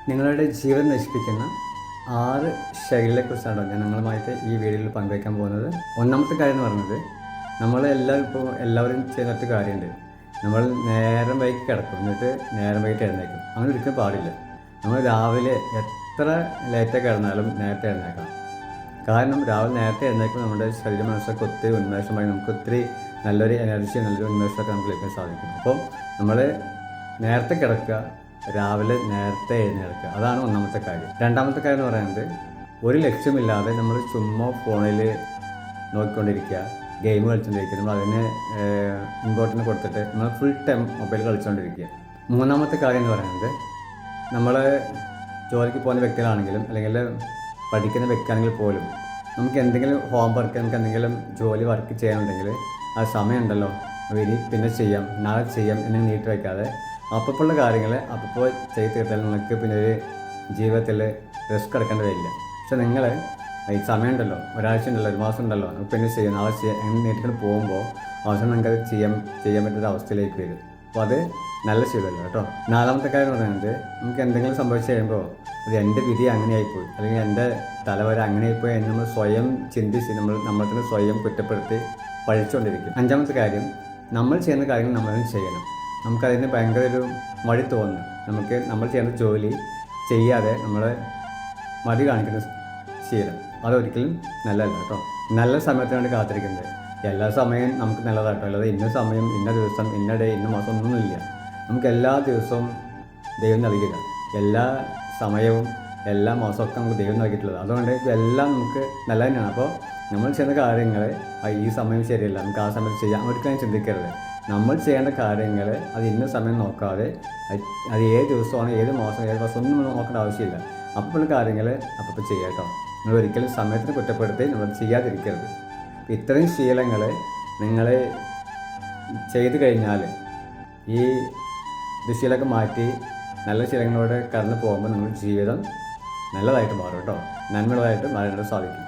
നിങ്ങളുടെ ജീവൻ നശിപ്പിക്കുന്ന 6 ശൈലികളെക്കുറിച്ചാണ് ഞാൻ നിങ്ങളുമായിട്ട് ഈ വീഡിയോയിൽ പങ്കുവയ്ക്കാൻ പോകുന്നത്. ഒന്നാമത്തെ കാര്യം എന്ന് പറയുന്നത്, എല്ലാവരും ചെയ്യുന്ന ഒറ്റ കാര്യമുണ്ട്. നമ്മൾ നേരം വൈകി കിടക്കും, എന്നിട്ട് നേരം വൈകിട്ട് എഴുന്നേക്കും. അങ്ങനെ ഒരിക്കലും പാടില്ല. നമ്മൾ രാവിലെ എത്ര ലേറ്റായി കിടന്നാലും നേരത്തെ എഴുന്നേക്കണം. കാരണം രാവിലെ നേരത്തെ എഴുന്നേക്കുമ്പോൾ നമ്മുടെ ശരീര മനസ്സൊക്കെ ഒത്തിരി ഉന്മേഷമായി, നമുക്ക് ഒത്തിരി നല്ലൊരു എനർജി, നല്ലൊരു ഉന്മേഷമൊക്കെ നമുക്ക് ലഭിക്കാൻ സാധിക്കും. അപ്പോൾ നമ്മൾ നേരത്തെ കിടക്കുക, രാവിലെ നേരത്തെ എഴുന്നേൽക്കുക, അതാണ് ഒന്നാമത്തെ കാര്യം. രണ്ടാമത്തെ കാര്യം എന്ന് പറയുന്നത്, ഒരു ലക്ഷ്യമില്ലാതെ നമ്മൾ ചുമ്മാ ഫോണിൽ നോക്കിക്കൊണ്ടിരിക്കുക, ഗെയിം കളിച്ചുകൊണ്ടിരിക്കുക, നമ്മൾ അതിന് ഇമ്പോർട്ടൻറ്റ് കൊടുത്തിട്ട് നമ്മൾ ഫുൾ ടൈം മൊബൈൽ കളിച്ചുകൊണ്ടിരിക്കുക. മൂന്നാമത്തെ കാര്യം എന്ന് പറയുന്നത്, നമ്മൾ ജോലിക്ക് പോകുന്ന വ്യക്തികളാണെങ്കിലും അല്ലെങ്കിൽ പഠിക്കുന്ന വ്യക്തിയാണെങ്കിൽ പോലും നമുക്ക് എന്തെങ്കിലും ഹോം വർക്ക്, നമുക്ക് എന്തെങ്കിലും ജോലി വർക്ക് ചെയ്യാനുണ്ടെങ്കിൽ ആ സമയമുണ്ടല്ലോ, ഇനി പിന്നെ ചെയ്യാം, നാളെ ചെയ്യാം എന്ന് നീട്ടി വയ്ക്കാതെ അപ്പപ്പോൾ കാര്യങ്ങൾ അപ്പോൾ ചെയ്ത് തീർത്താൽ നിങ്ങൾക്ക് പിന്നെ ഒരു ജീവിതത്തിൽ റിസ്ക് എടുക്കേണ്ടി വരില്ല. പക്ഷെ നിങ്ങൾ ഈ സമയമുണ്ടല്ലോ, ഒരാഴ്ച ഉണ്ടല്ലോ, ഒരു മാസം ഉണ്ടല്ലോ, നമുക്ക് പിന്നെ ചെയ്യാം, നാളെ ചെയ്യാം എന്ന് നീട്ടിക്കൊണ്ട് പോകുമ്പോൾ അവസാനം നിങ്ങൾക്കത് ചെയ്യാൻ പറ്റുന്ന അവസ്ഥയിലേക്ക് വരും. അപ്പോൾ അത് നല്ല ശീലമല്ല കേട്ടോ. നാലാമത്തെ കാര്യം എന്ന് പറയുന്നത്, നമുക്ക് എന്തെങ്കിലും സംഭവിച്ച് കഴിയുമ്പോൾ അത് എൻ്റെ വിധി അങ്ങനെയായിപ്പോയി, അല്ലെങ്കിൽ എൻ്റെ തലവര അങ്ങനെയായിപ്പോയി എന്ന് നമ്മൾ സ്വയം ചിന്തിച്ച് നമ്മൾ തന്നെ സ്വയം കുറ്റപ്പെടുത്തി പഴിച്ചുകൊണ്ടിരിക്കും. അഞ്ചാമത്തെ കാര്യം, നമ്മൾ ചെയ്യുന്ന കാര്യങ്ങൾ നമ്മളതും ചെയ്യണം. നമുക്കതിന് ഭയങ്കര ഒരു മടി തോന്നുന്നു. നമ്മൾ ചെയ്യുന്ന ജോലി ചെയ്യാതെ നമ്മൾ മടി കാണിക്കുന്ന ശീലം, അതൊരിക്കലും നല്ലതല്ല കേട്ടോ. നല്ല സമയത്തിന് വേണ്ടി കാത്തിരിക്കുന്നത്, എല്ലാ സമയവും നമുക്ക് നല്ലതാട്ടോ. അല്ലാതെ ഇന്ന സമയം, ഇന്ന ദിവസം, ഇന്ന ഡേ, ഇന്ന മാസം ഒന്നുമില്ല. നമുക്ക് എല്ലാ ദിവസവും ദൈവം നൽകില്ല, എല്ലാ സമയവും എല്ലാ മാസമൊക്കെ നമുക്ക് ദൈവം നൽകിയിട്ടുള്ളത്. അതുകൊണ്ട് എല്ലാം നമുക്ക് നല്ല തന്നെയാണ്. അപ്പോൾ നമ്മൾ ചെയ്യുന്ന കാര്യങ്ങൾ ഈ സമയം ശരിയല്ല, നമുക്ക് ആ സമയത്ത് ചെയ്യാം, ഒരിക്കലും ചിന്തിക്കരുത്. നമ്മൾ ചെയ്യേണ്ട കാര്യങ്ങൾ അത് ഇന്ന സമയം നോക്കാതെ, അത് ഏത് ദിവസമാണ്, ഏത് മാസം, ഏത് വർഷം ഒന്നും നോക്കേണ്ട ആവശ്യമില്ല. അപ്പോൾ കാര്യങ്ങൾ അപ്പോൾ ചെയ്യാം കേട്ടോ. നിങ്ങൾ ഒരിക്കലും സമയത്തിന് കുറ്റപ്പെടുത്തി നമ്മൾ ചെയ്യാതിരിക്കരുത്. ഇത്രയും ശീലങ്ങൾ നിങ്ങൾ ചെയ്തു കഴിഞ്ഞാൽ ഈ ദുശീലമൊക്കെ മാറ്റി നല്ല ശീലങ്ങളോട് കടന്നു പോകുമ്പോൾ നിങ്ങളുടെ ജീവിതം നല്ലതായിട്ട് മാറും കേട്ടോ, നന്മയുള്ളതായിട്ട് മാറാനായിട്ട് സാധിക്കും.